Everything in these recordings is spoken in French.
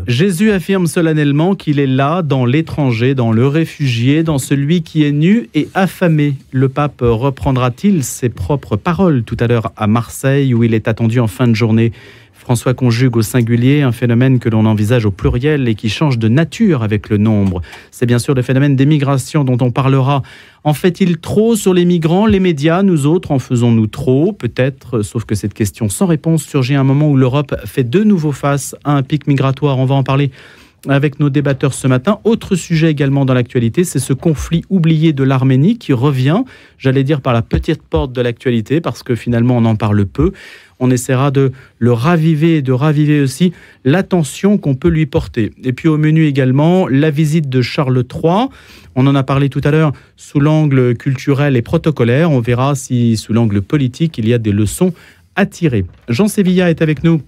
Jésus affirme solennellement qu'il est là, dans l'étranger, dans le réfugié, dans celui qui est nu et affamé. Le pape reprendra-t-il ses propres paroles tout à l'heure à Marseille, où il est attendu en fin de journée? François conjugue au singulier un phénomène que l'on envisage au pluriel et qui change de nature avec le nombre. C'est bien sûr le phénomène des migrations dont on parlera. En fait-il trop sur les migrants? Les médias, nous autres, en faisons-nous trop? Peut-être, sauf que cette question sans réponse surgit à un moment où l'Europe fait de nouveau face à un pic migratoire. On va en parler avec nos débatteurs ce matin. Autre sujet également dans l'actualité, c'est ce conflit oublié de l'Arménie qui revient, j'allais dire par la petite porte de l'actualité, parce que finalement on en parle peu. On essaiera de le raviver et de raviver aussi l'attention qu'on peut lui porter. Et puis au menu également, la visite de Charles III. On en a parlé tout à l'heure sous l'angle culturel et protocolaire. On verra si sous l'angle politique, il y a des leçons à tirer. Jean Sévilla est avec nous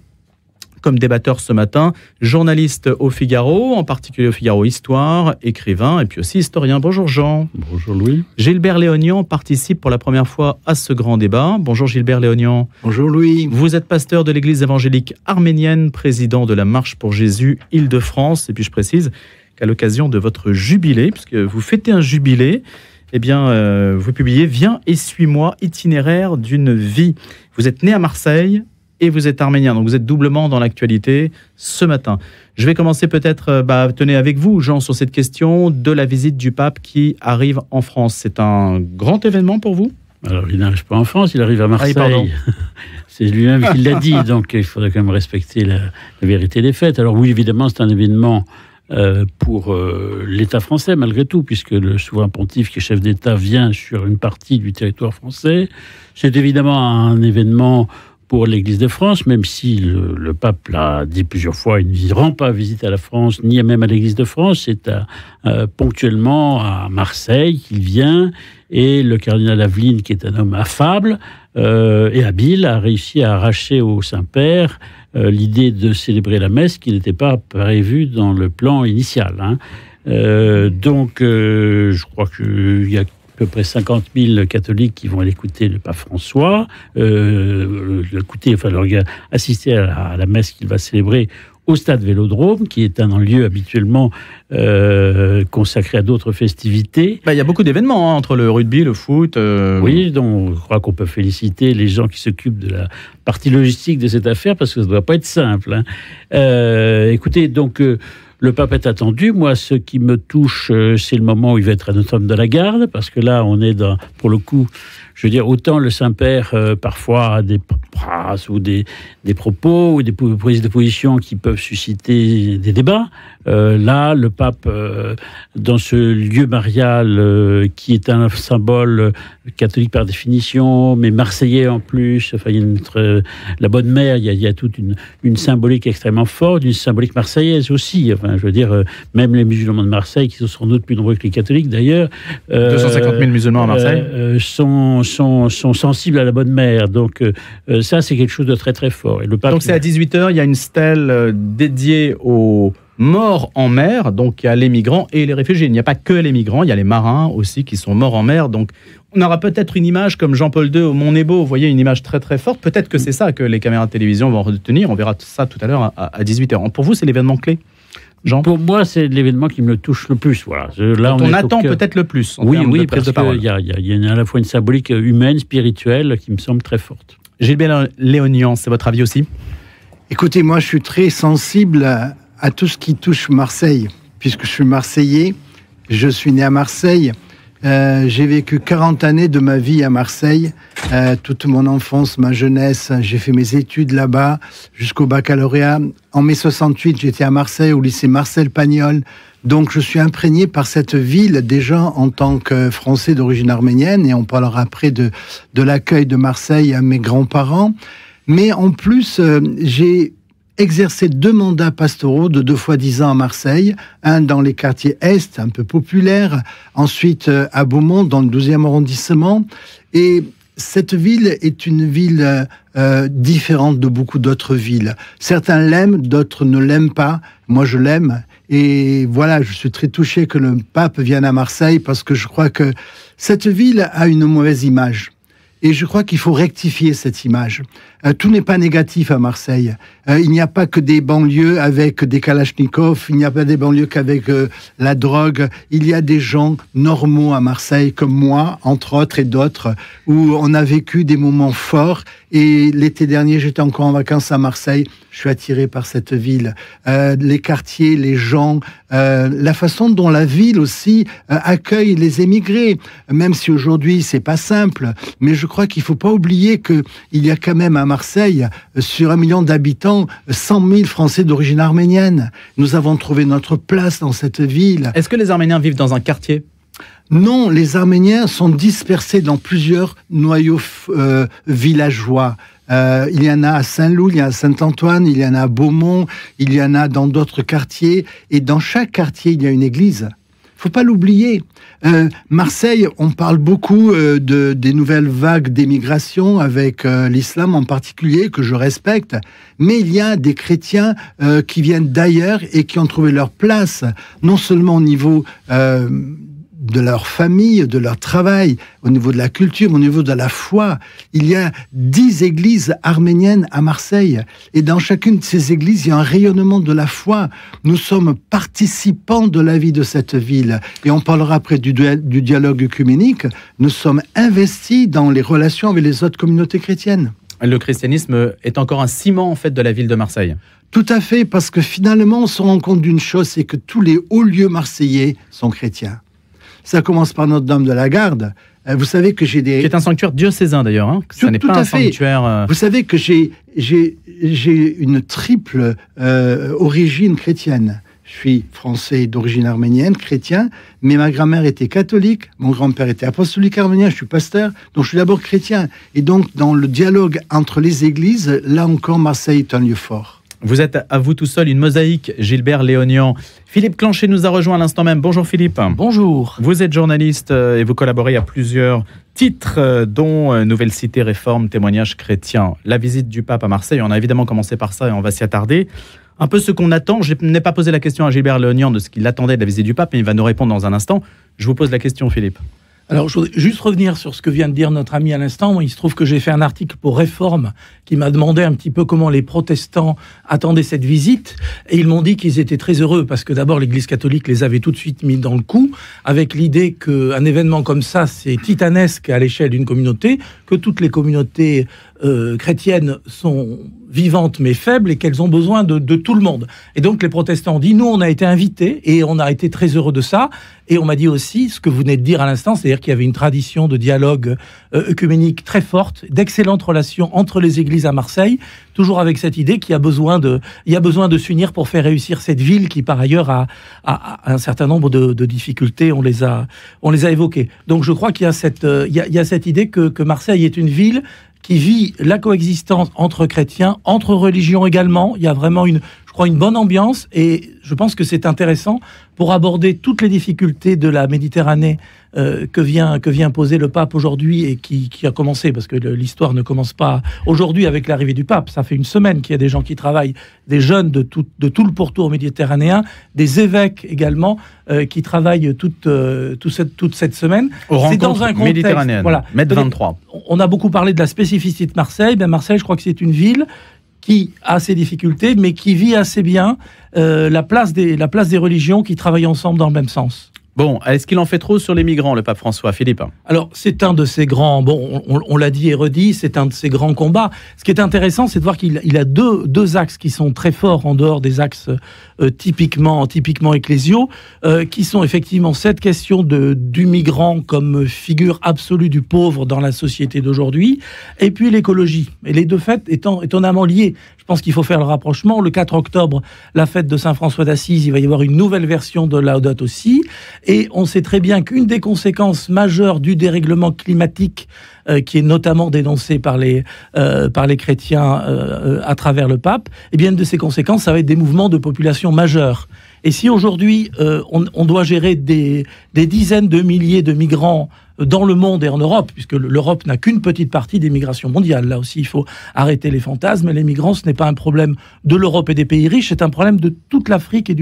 comme débatteur ce matin, journaliste au Figaro, en particulier au Figaro Histoire, écrivain et puis aussi historien. Bonjour Jean. Bonjour Louis. Gilbert Léonian participe pour la première fois à ce grand débat. Bonjour Gilbert Léonian. Bonjour Louis. Vous êtes pasteur de l'église évangélique arménienne, président de la Marche pour Jésus Île-de-France. Et puis je précise qu'à l'occasion de votre jubilé, puisque vous fêtez un jubilé, eh bien, vous publiez « Viens et suis-moi, itinéraire d'une vie ». Vous êtes né à Marseille et vous êtes arménien, donc vous êtes doublement dans l'actualité ce matin. Je vais commencer peut-être, tenez avec vous, Jean, sur cette question de la visite du pape qui arrive en France. C'est un grand événement pour vous? Alors, il n'arrive pas en France, il arrive à Marseille. C'est lui-même qui l'a dit, donc il faudrait quand même respecter la vérité des faits. Alors oui, évidemment, c'est un événement pour l'État français, malgré tout, puisque le souverain pontife, qui est chef d'État, vient sur une partie du territoire français. C'est évidemment un événement pour l'Église de France, même si le pape l'a dit plusieurs fois, il ne rend pas visite à la France, ni même à l'Église de France. C'est ponctuellement à Marseille qu'il vient, et le cardinal Aveline, qui est un homme affable et habile, a réussi à arracher au Saint-Père l'idée de célébrer la messe qui n'était pas prévue dans le plan initial. Donc, je crois qu'il y a à peu près 50 000 catholiques qui vont aller écouter le pape François, assister à la messe qu'il va célébrer au stade Vélodrome, qui est un lieu habituellement consacré à d'autres festivités. Il y a beaucoup d'événements entre le rugby, le foot. Oui, donc je crois qu'on peut féliciter les gens qui s'occupent de la partie logistique de cette affaire, parce que ça ne doit pas être simple. Écoutez, donc le pape est attendu. Moi, ce qui me touche, c'est le moment où il va être à Notre-Dame-de-la-Garde, parce que là, on est dans, pour le coup, je veux dire, autant le Saint-Père, parfois, a des phrases ou des propos ou des prises de position qui peuvent susciter des débats. Là, le pape, dans ce lieu marial, qui est un symbole catholique par définition, mais marseillais en plus, enfin, il y a la Bonne Mère, il y a toute une symbolique extrêmement forte, une symbolique marseillaise aussi. Enfin, je veux dire, même les musulmans de Marseille, qui sont sans doute plus nombreux que les catholiques d'ailleurs, 250 000 musulmans à Marseille, sont sensibles à la Bonne Mère. Donc ça, c'est quelque chose de très très fort. Et le pape, donc c'est à 18h, il y a une stèle dédiée aux morts en mer, donc il y a les migrants et les réfugiés. Il n'y a pas que les migrants, il y a les marins aussi qui sont morts en mer. Donc on aura peut-être une image comme Jean-Paul II au Mont Nebo, vous voyez, une image très très forte. Peut-être que c'est ça que les caméras de télévision vont retenir. On verra ça tout à l'heure à 18h. Pour vous, c'est l'événement clé, Jean? Pour moi, c'est l'événement qui me touche le plus. Voilà. Là, on attend peut-être le plus. Oui, parce qu'il y a à la fois une symbolique humaine, spirituelle, qui me semble très forte. Gilbert Léonian, c'est votre avis aussi? Écoutez, moi, je suis très sensible à tout ce qui touche Marseille, puisque je suis Marseillais. Je suis né à Marseille. J'ai vécu 40 années de ma vie à Marseille, toute mon enfance, ma jeunesse. J'ai fait mes études là-bas jusqu'au baccalauréat. En mai 68, j'étais à Marseille, au lycée Marcel Pagnol. Donc, je suis imprégné par cette ville, déjà en tant que Français d'origine arménienne, et on parlera après de l'accueil de Marseille à mes grands-parents. Mais en plus, j'ai exercé 2 mandats pastoraux de 2 fois 10 ans à Marseille, un dans les quartiers Est, un peu populaires, ensuite à Beaumont, dans le 12e arrondissement. Et cette ville est une ville différente de beaucoup d'autres villes. Certains l'aiment, d'autres ne l'aiment pas. Moi, je l'aime. Et voilà, je suis très touché que le pape vienne à Marseille, parce que je crois que cette ville a une mauvaise image. Et je crois qu'il faut rectifier cette image. Tout n'est pas négatif à Marseille. Il n'y a pas que des banlieues avec des kalachnikovs, il n'y a pas des banlieues qu'avec la drogue. Il y a des gens normaux à Marseille, comme moi, entre autres, et d'autres, où on a vécu des moments forts. Et l'été dernier, j'étais encore en vacances à Marseille. Je suis attiré par cette ville. Les quartiers, les gens, la façon dont la ville aussi accueille les émigrés. Même si aujourd'hui, c'est pas simple. Mais je crois qu'il faut pas oublier qu'il y a quand même à Marseille, sur 1 million d'habitants, 100 000 Français d'origine arménienne. Nous avons trouvé notre place dans cette ville. Est-ce que les Arméniens vivent dans un quartier ? Non, les Arméniens sont dispersés dans plusieurs noyaux villageois. Il y en a à Saint-Loup, il y en a à Saint-Antoine, il y en a à Beaumont, il y en a dans d'autres quartiers. Et dans chaque quartier, il y a une église. Faut pas l'oublier. Marseille, on parle beaucoup des nouvelles vagues d'émigration avec l'islam en particulier, que je respecte. Mais il y a des chrétiens qui viennent d'ailleurs et qui ont trouvé leur place, non seulement au niveau de leur famille, de leur travail, au niveau de la culture, au niveau de la foi. Il y a 10 églises arméniennes à Marseille. Et dans chacune de ces églises, il y a un rayonnement de la foi. Nous sommes participants de la vie de cette ville. Et on parlera après du dialogue œcuménique. Nous sommes investis dans les relations avec les autres communautés chrétiennes. Le christianisme est encore un ciment, en fait, de la ville de Marseille. Tout à fait, parce que finalement, on se rend compte d'une chose, c'est que tous les hauts lieux marseillais sont chrétiens. Ça commence par Notre-Dame de la Garde. Vous savez que j'ai des... Qui est un sanctuaire diocésain d'ailleurs. Hein. Ça n'est pas un sanctuaire... Vous savez que j'ai une triple origine chrétienne. Je suis français d'origine arménienne, chrétien, mais ma grand-mère était catholique, mon grand-père était apostolique arménien, je suis pasteur, donc je suis d'abord chrétien. Et donc, dans le dialogue entre les églises, là encore, Marseille est un lieu fort. Vous êtes à vous tout seul une mosaïque, Gilbert Léonian. Philippe Clanchet nous a rejoint à l'instant même. Bonjour Philippe. Bonjour. Vous êtes journaliste et vous collaborez à plusieurs titres, dont Nouvelle Cité, Réforme, Témoignages chrétiens. La visite du pape à Marseille, on a évidemment commencé par ça et on va s'y attarder. Un peu ce qu'on attend. Je n'ai pas posé la question à Gilbert Léonian de ce qu'il attendait de la visite du pape, mais il va nous répondre dans un instant. Je vous pose la question, Philippe. Alors, je voudrais juste revenir sur ce que vient de dire notre ami à l'instant. Moi, il se trouve que j'ai fait un article pour Réforme qui m'a demandé un petit peu comment les protestants attendaient cette visite. Et ils m'ont dit qu'ils étaient très heureux parce que d'abord, l'Église catholique les avait tout de suite mis dans le coup avec l'idée qu'un événement comme ça, c'est titanesque à l'échelle d'une communauté, que toutes les communautés chrétiennes sont vivantes mais faibles et qu'elles ont besoin de tout le monde. Et donc les protestants ont dit, nous on a été invités et on a été très heureux de ça. Et on m'a dit aussi ce que vous venez de dire à l'instant, c'est-à-dire qu'il y avait une tradition de dialogue œcuménique très forte, d'excellentes relations entre les églises à Marseille, toujours avec cette idée qu'il y a besoin de s'unir pour faire réussir cette ville qui par ailleurs a un certain nombre de difficultés, on les a évoquées. Donc je crois qu'il y a cette idée que Marseille est une ville qui vit la coexistence entre chrétiens, entre religions également. Il y a vraiment une bonne ambiance et je pense que c'est intéressant pour aborder toutes les difficultés de la Méditerranée que vient poser le pape aujourd'hui et qui a commencé, parce que l'histoire ne commence pas aujourd'hui avec l'arrivée du pape. Ça fait une semaine qu'il y a des gens qui travaillent, des jeunes de tout le pourtour méditerranéen, des évêques également qui travaillent toute cette semaine. C'est dans un contexte méditerranéen, voilà. Mètre 23. On a beaucoup parlé de la spécificité de Marseille. Marseille, je crois que c'est une ville qui a ses difficultés, mais qui vit assez bien la place des religions qui travaillent ensemble dans le même sens. Bon, est-ce qu'il en fait trop sur les migrants, le pape François? Philippe? Alors, c'est un de ces grands... Bon, on l'a dit et redit, c'est un de ces grands combats. Ce qui est intéressant, c'est de voir qu'il a deux axes qui sont très forts en dehors des axes typiquement ecclésiaux, qui sont effectivement cette question du migrant comme figure absolue du pauvre dans la société d'aujourd'hui, et puis l'écologie. Et les deux faits étant étonnamment liés. Je pense qu'il faut faire le rapprochement. Le 4 octobre, la fête de Saint-François d'Assise, il va y avoir une nouvelle version de Laudato Si. Et on sait très bien qu'une des conséquences majeures du dérèglement climatique, qui est notamment dénoncé par les chrétiens à travers le pape, eh bien, une de ces conséquences, ça va être des mouvements de population majeurs. Et si aujourd'hui, on doit gérer des dizaines de milliers de migrants dans le monde et en Europe, puisque l'Europe n'a qu'une petite partie des migrations mondiales. Là aussi, il faut arrêter les fantasmes. Les migrants, ce n'est pas un problème de l'Europe et des pays riches, c'est un problème de toute l'Afrique et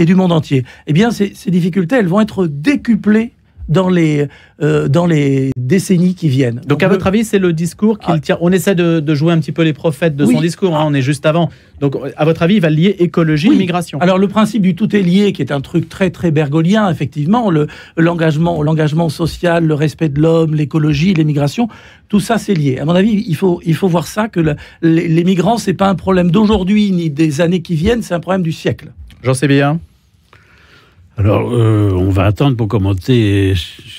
du monde entier. Eh bien, ces difficultés, elles vont être décuplées dans les décennies qui viennent. Donc à votre avis, c'est le discours qu'il tient. On essaie de jouer un petit peu les prophètes de son discours, on est juste avant. Donc à votre avis, il va lier écologie et migration. Alors le principe du tout est lié, qui est un truc très très bergolien, effectivement, l'engagement social, le respect de l'homme, l'écologie, les migrations, tout ça c'est lié. À mon avis, il faut voir ça, que les migrants, c'est pas un problème d'aujourd'hui ni des années qui viennent, c'est un problème du siècle. J'en sais bien. Alors, on va attendre pour commenter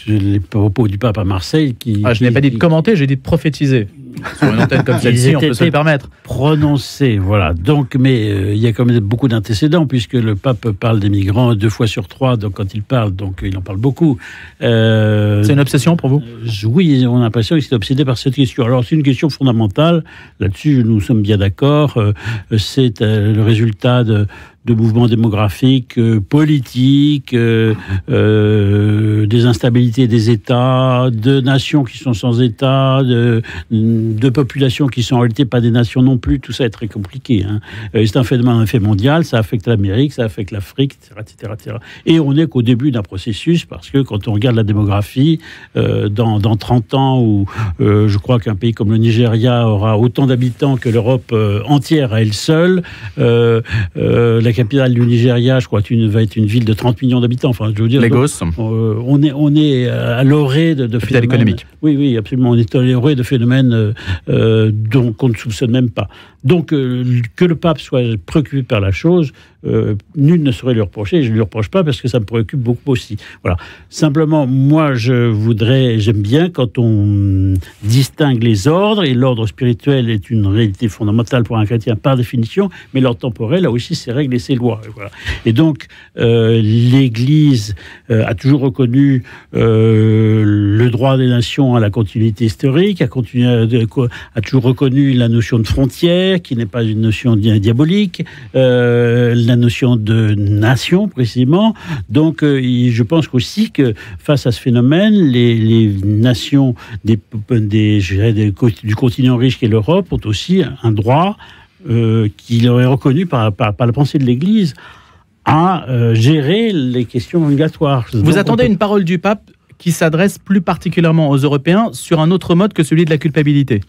les propos du pape à Marseille. Je n'ai pas dit de commenter, j'ai dit de prophétiser. Sur une antenne comme celle-ci, on peut se le permettre. Prononcé, voilà. Donc, mais il y a quand même beaucoup d'antécédents, puisque le pape parle des migrants 2 fois sur 3, donc quand il parle, donc il en parle beaucoup. C'est une obsession pour vous ? Oui, on a l'impression qu'il est obsédé par cette question. Alors, c'est une question fondamentale. Là-dessus, nous sommes bien d'accord. C'est le résultat de mouvements démographiques, politiques, des instabilités des États, de nations qui sont sans État, de populations qui sont en réalité pas des nations non plus. Tout ça est très compliqué. C'est un phénomène mondial, ça affecte l'Amérique, ça affecte l'Afrique, etc., etc. Et on n'est qu'au début d'un processus, parce que quand on regarde la démographie, dans 30 ans, où je crois qu'un pays comme le Nigeria aura autant d'habitants que l'Europe entière à elle seule, la capitale du Nigeria, je crois, va être une ville de 30 millions d'habitants. Enfin, je veux dire, Lagos. On est à l'orée de phénomènes économique. Oui, absolument. On est à l'orée de phénomènes dont on ne soupçonne même pas. Donc, que le pape soit préoccupé par la chose, nul ne saurait lui reprocher, et je ne lui reproche pas parce que ça me préoccupe beaucoup aussi. Voilà. Simplement, moi, j'aime bien quand on distingue les ordres, et l'ordre spirituel est une réalité fondamentale pour un chrétien par définition, mais l'ordre temporel a aussi ses règles et ses lois. Voilà. Et donc, l'Église a toujours reconnu le droit des nations à la continuité historique, a toujours reconnu la notion de frontière, qui n'est pas une notion diabolique, la notion de nation, précisément. Donc, je pense aussi que face à ce phénomène, les nations du continent riche qu'est l'Europe ont aussi un droit qui leur est reconnu par la pensée de l'Église à gérer les questions migratoires. Vous attendez une parole du pape qui s'adresse plus particulièrement aux Européens sur un autre mode que celui de la culpabilité?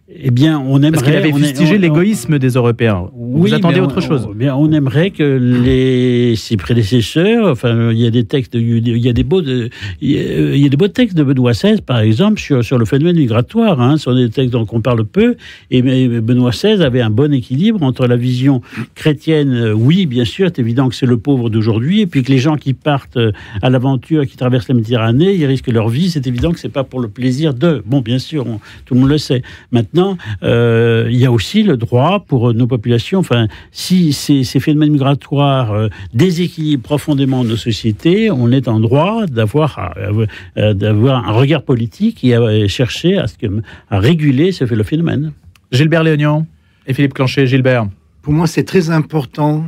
Eh bien, on aimerait... Parce qu'il avait fustigé l'égoïsme des Européens. Vous attendez autre chose? On aimerait que ses prédécesseurs... Enfin, il y a des textes... Il y a des beaux textes de Benoît XVI, par exemple, sur le phénomène migratoire. Ce sont des textes dont on parle peu. Et Benoît XVI avait un bon équilibre entre la vision chrétienne. Oui, bien sûr, c'est évident que c'est le pauvre d'aujourd'hui. Et puis que les gens qui partent à l'aventure, qui traversent la Méditerranée, ils risquent leur vie. C'est évident que c'est pas pour le plaisir de... Bon, bien sûr, tout le monde le sait. Maintenant, il y a aussi le droit pour nos populations, enfin, si ces phénomènes migratoires déséquilibrent profondément nos sociétés, on est en droit d'avoir un regard politique et à chercher à réguler le phénomène. Gilbert Léognan et Philippe Clanchet. Gilbert. Pour moi, c'est très important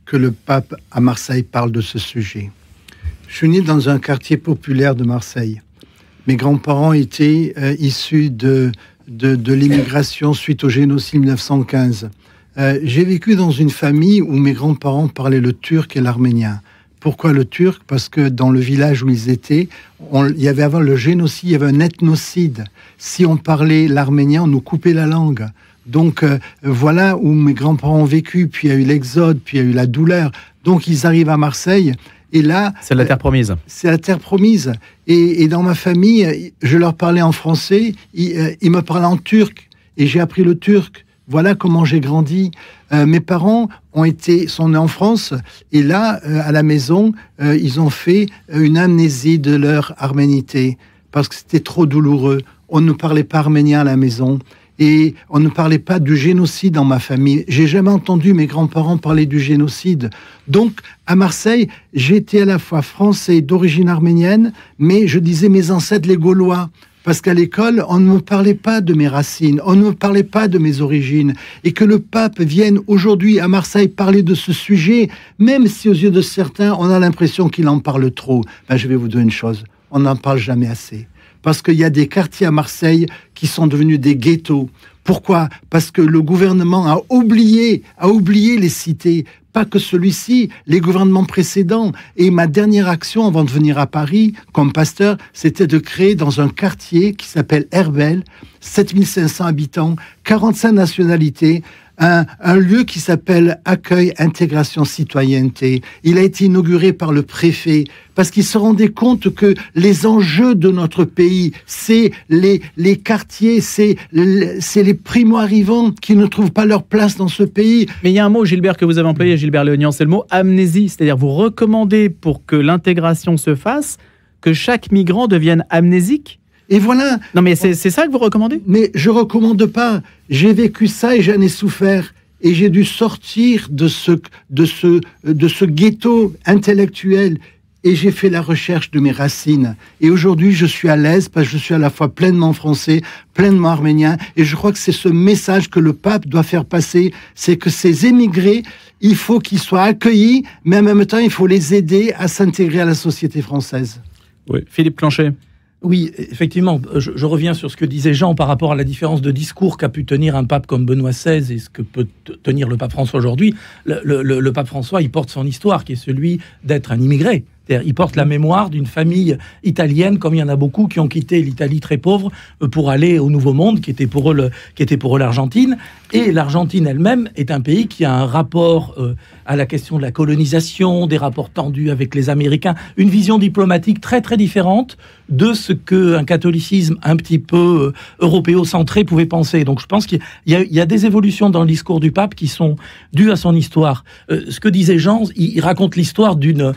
que le pape à Marseille parle de ce sujet. Je suis né dans un quartier populaire de Marseille. Mes grands-parents étaient issus de l'immigration suite au génocide 1915. J'ai vécu dans une famille où mes grands-parents parlaient le turc et l'arménien. Pourquoi le turc? Parce que dans le village où ils étaient, il y avait avant le génocide, il y avait un ethnocide. Si on parlait l'arménien, on nous coupait la langue. Donc voilà où mes grands-parents ont vécu, puis il y a eu l'exode, puis il y a eu la douleur. Donc ils arrivent à Marseille. Et là, c'est la terre promise. C'est la terre promise. Et dans ma famille, je leur parlais en français, ils me parlaient en turc, et j'ai appris le turc. Voilà comment j'ai grandi. Mes parents sont nés en France, et là, à la maison, ils ont fait une amnésie de leur arménité, parce que c'était trop douloureux. On ne parlait pas arménien à la maison. Et on ne parlait pas du génocide dans ma famille. J'ai jamais entendu mes grands-parents parler du génocide. Donc, à Marseille, j'étais à la fois français d'origine arménienne, mais je disais mes ancêtres les Gaulois. Parce qu'à l'école, on ne me parlait pas de mes racines, on ne me parlait pas de mes origines. Et que le pape vienne aujourd'hui à Marseille parler de ce sujet, même si aux yeux de certains, on a l'impression qu'il en parle trop. Je vais vous dire une chose, on n'en parle jamais assez. Parce qu'il y a des quartiers à Marseille qui sont devenus des ghettos. Pourquoi ? Parce que le gouvernement a oublié les cités. Pas que celui-ci, les gouvernements précédents. Et ma dernière action avant de venir à Paris, comme pasteur, c'était de créer dans un quartier qui s'appelle Herbel, 7500 habitants, 45 nationalités, un lieu qui s'appelle Accueil, Intégration, Citoyenneté. Il a été inauguré par le préfet parce qu'il se rendait compte que les enjeux de notre pays, c'est les quartiers, c'est les primo-arrivants qui ne trouvent pas leur place dans ce pays. Mais il y a un mot, Gilbert, que vous avez employé, Gilbert Léognan, c'est le mot amnésie. C'est-à-dire, vous recommandez pour que l'intégration se fasse, que chaque migrant devienne amnésique ? Et voilà. Non, mais c'est ça que vous recommandez ? Mais je recommande pas. J'ai vécu ça et j'en ai souffert. Et j'ai dû sortir de ce ghetto intellectuel. Et j'ai fait la recherche de mes racines. Et aujourd'hui, je suis à l'aise parce que je suis à la fois pleinement français, pleinement arménien. Et je crois que c'est ce message que le pape doit faire passer. C'est que ces émigrés, il faut qu'ils soient accueillis, mais en même temps, il faut les aider à s'intégrer à la société française. Oui. Philippe Clanchet. Oui, effectivement, je reviens sur ce que disait Jean par rapport à la différence de discours qu'a pu tenir un pape comme Benoît XVI et ce que peut tenir le pape François aujourd'hui. Le pape François, il porte son histoire, qui est celui d'être un immigré. C'est-à-dire, il porte la mémoire d'une famille italienne, comme il y en a beaucoup qui ont quitté l'Italie très pauvre pour aller au Nouveau Monde, qui était pour eux l'Argentine. Et l'Argentine elle-même est un pays qui a un rapport à la question de la colonisation, des rapports tendus avec les Américains, une vision diplomatique très très différente de ce qu'un catholicisme un petit peu européocentré pouvait penser. Donc je pense qu'il y a des évolutions dans le discours du pape qui sont dues à son histoire. Ce que disait Jean, il raconte l'histoire de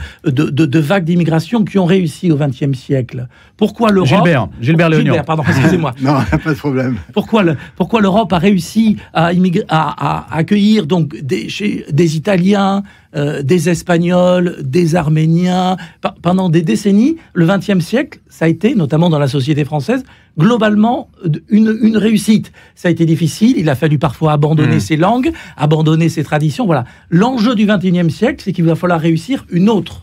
vagues d'immigration qui ont réussi au XXe siècle. Pourquoi l'Europe... Gilbert Léognan. Gilbert, pardon, excusez-moi. Non, pas de problème. Pourquoi l'Europe a réussi à accueillir donc des Italiens, des Espagnols, des Arméniens, pendant des décennies? Le XXe siècle, ça a été, notamment dans la société française, globalement une réussite. Ça a été difficile, il a fallu parfois abandonner ses langues, abandonner ses traditions. Voilà. L'enjeu du XXIe siècle, c'est qu'il va falloir réussir une autre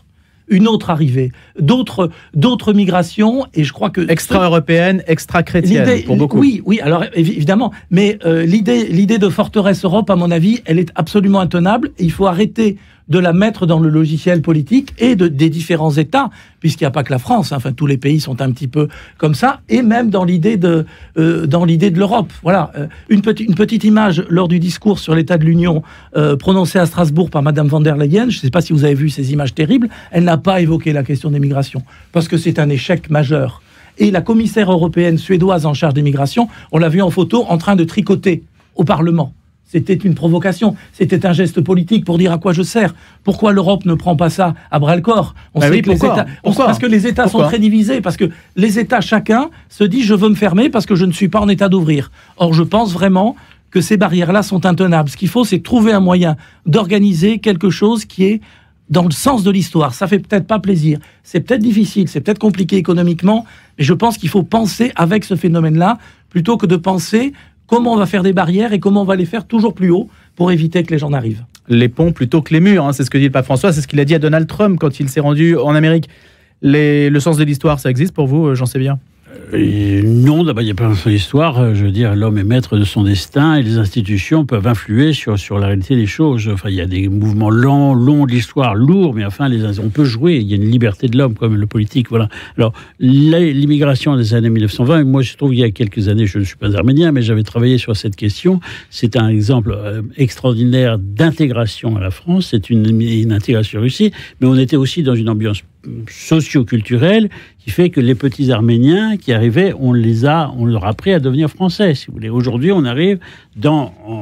arrivée, d'autres migrations, et je crois que... Extra-européenne, extra-chrétienne, pour beaucoup. Oui, alors évidemment, mais l'idée de forteresse Europe, à mon avis, elle est absolument intenable, et il faut arrêter de la mettre dans le logiciel politique et des différents États, puisqu'il n'y a pas que la France, hein, enfin tous les pays sont un petit peu comme ça, et même dans l'idée de l'Europe. Voilà, une petite image lors du discours sur l'état de l'Union prononcé à Strasbourg par Madame von der Leyen. Je ne sais pas si vous avez vu ces images terribles. Elle n'a pas évoqué la question des migrations, parce que c'est un échec majeur. Et la commissaire européenne suédoise en charge des migrations, on l'a vu en photo en train de tricoter au Parlement. C'était une provocation, c'était un geste politique pour dire à quoi je sers. Pourquoi l'Europe ne prend pas ça à bras-le-corps ? Parce que les États sont très divisés, parce que les États, chacun, se dit « je veux me fermer parce que je ne suis pas en état d'ouvrir ». Or, je pense vraiment que ces barrières-là sont intenables. Ce qu'il faut, c'est trouver un moyen d'organiser quelque chose qui est dans le sens de l'histoire. Ça fait peut-être pas plaisir, c'est peut-être difficile, c'est peut-être compliqué économiquement, mais je pense qu'il faut penser avec ce phénomène-là, plutôt que de penser comment on va faire des barrières et comment on va les faire toujours plus haut pour éviter que les gens n'arrivent. Les ponts plutôt que les murs, hein, c'est ce que dit le pape François, c'est ce qu'il a dit à Donald Trump quand il s'est rendu en Amérique. Le sens de l'histoire, ça existe pour vous, j'en sais bien. Non, d'abord, il n'y a pas de l'histoire. Je veux dire, l'homme est maître de son destin et les institutions peuvent influer sur la réalité des choses. Enfin, il y a des mouvements longs de l'histoire, lourds, mais enfin, on peut jouer. Il y a une liberté de l'homme, comme le politique. Voilà. Alors, l'immigration des années 1920, moi, je trouve qu'il y a quelques années, je ne suis pas arménien, mais j'avais travaillé sur cette question. C'est un exemple extraordinaire d'intégration à la France. C'est une intégration réussie, mais on était aussi dans une ambiance socio-culturelle qui fait que les petits Arméniens qui arrivaient, on leur a appris à devenir français, si vous voulez. Aujourd'hui, on arrive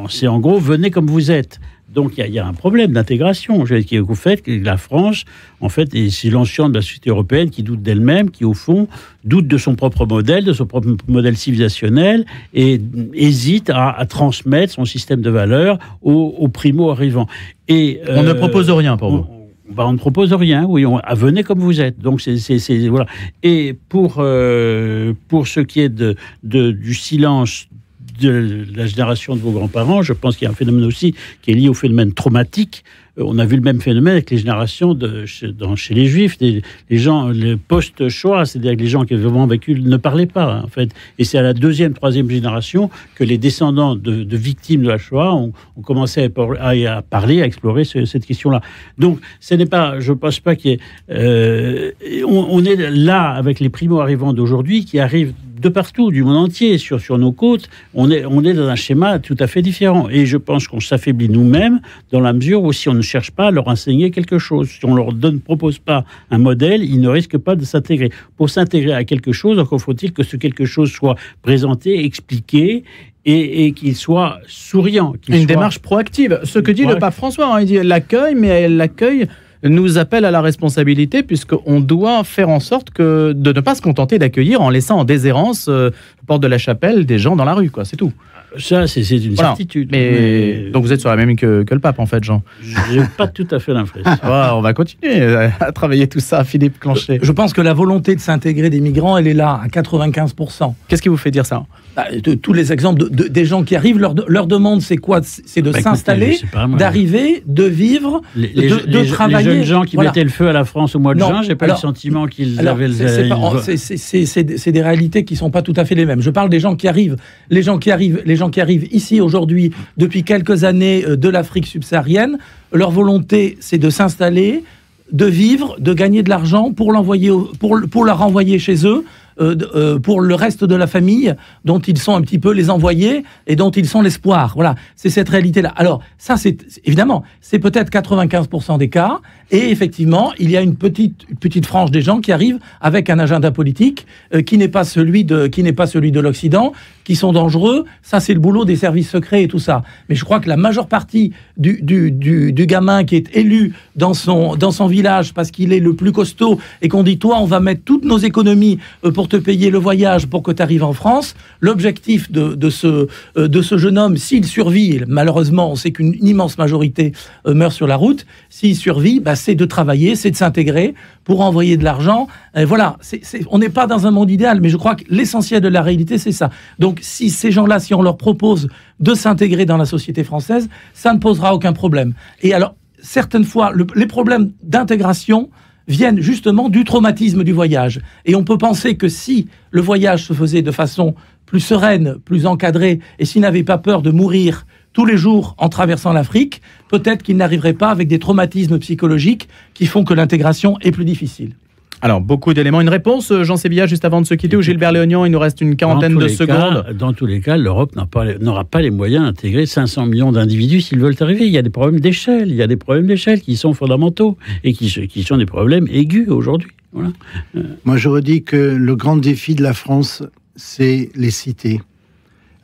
c'est en gros, venez comme vous êtes. Donc, il y a un problème d'intégration qui est fait que la France, en fait, c'est l'ensemble de la société européenne qui doute d'elle-même, qui, au fond, doute de son propre modèle, de son propre modèle civilisationnel, et hésite à transmettre son système de valeurs aux primo-arrivants. Et on ne propose rien pour vous. On ne propose rien, oui, venez comme vous êtes. Donc, voilà. Et pour ce qui est du silence de la génération de vos grands-parents, je pense qu'il y a un phénomène aussi qui est lié au phénomène traumatique on a vu le même phénomène avec les générations chez les Juifs, les gens, le post-Shoah, c'est-à-dire que les gens qui avaient vraiment vécu ne parlaient pas, en fait. Et c'est à la deuxième, troisième génération que les descendants de victimes de la Shoah ont commencé à parler, à explorer cette question-là. Donc, ce n'est pas, je ne pense pas qu'il y ait... on est là avec les primo-arrivants d'aujourd'hui qui arrivent de partout, du monde entier, sur nos côtes. On est dans un schéma tout à fait différent. Et je pense qu'on s'affaiblit nous-mêmes dans la mesure où si on ne cherche pas à leur enseigner quelque chose, si on leur propose pas un modèle, ils ne risquent pas de s'intégrer. Pour s'intégrer à quelque chose, encore faut-il que ce quelque chose soit présenté, expliqué, et qu'il soit souriant. Une démarche proactive. Ce que dit le pape François, il dit l'accueil, mais l'accueil nous appelle à la responsabilité puisqu'on doit faire en sorte de ne pas se contenter d'accueillir en laissant en déshérence porte de la chapelle des gens dans la rue, quoi. C'est tout. Ça, c'est une certitude. Mais... Donc vous êtes sur la même ligne que le pape, en fait, Jean. Je n'ai pas tout à fait l'impression. On va continuer à travailler tout ça, Philippe Clanchet. Je pense que la volonté de s'intégrer des migrants, elle est là, à 95%. Qu'est-ce qui vous fait dire ça ? Tous les exemples des gens qui arrivent, leur demande, c'est quoi ? C'est de s'installer, d'arriver, de vivre, de travailler. Les jeunes gens qui mettaient le feu à la France au mois de juin, je n'ai pas le sentiment qu'ils avaient c'est des réalités qui ne sont pas tout à fait les mêmes. Je parle des gens qui arrivent. Les gens qui arrivent ici aujourd'hui, depuis quelques années de l'Afrique subsaharienne, leur volonté, c'est de s'installer, de vivre, de gagner de l'argent pour leur renvoyer chez eux, pour le reste de la famille dont ils sont un petit peu les envoyés et dont ils sont l'espoir. Voilà, c'est cette réalité-là. Alors, ça, évidemment, c'est peut-être 95% des cas, et effectivement, il y a une petite frange des gens qui arrivent avec un agenda politique qui n'est pas celui de l'Occident, qui sont dangereux. Ça, c'est le boulot des services secrets et tout ça. Mais je crois que la majeure partie du gamin qui est élu dans son village parce qu'il est le plus costaud et qu'on dit, toi, on va mettre toutes nos économies pour te payer le voyage pour que tu arrives en France. L'objectif de ce jeune homme, s'il survit, malheureusement, on sait qu'une immense majorité meurt sur la route, s'il survit, c'est de travailler, c'est de s'intégrer pour envoyer de l'argent. Et voilà, on n'est pas dans un monde idéal, mais je crois que l'essentiel de la réalité, c'est ça. Donc, si ces gens-là, si on leur propose de s'intégrer dans la société française, ça ne posera aucun problème. Et alors, certaines fois, les problèmes d'intégration viennent justement du traumatisme du voyage. Et on peut penser que si le voyage se faisait de façon plus sereine, plus encadrée, et s'il n'avait pas peur de mourir tous les jours en traversant l'Afrique, peut-être qu'il n'arriverait pas avec des traumatismes psychologiques qui font que l'intégration est plus difficile. Alors, beaucoup d'éléments. Une réponse, Jean Sévillat, juste avant de se quitter, ou Gilbert Léognan, il nous reste une quarantaine de secondes. Dans tous les cas, l'Europe n'aura pas les moyens d'intégrer 500 millions d'individus s'ils veulent arriver. Il y a des problèmes d'échelle. Il y a des problèmes d'échelle qui sont fondamentaux et qui sont des problèmes aigus aujourd'hui. Voilà. Moi, je redis que le grand défi de la France, c'est les cités.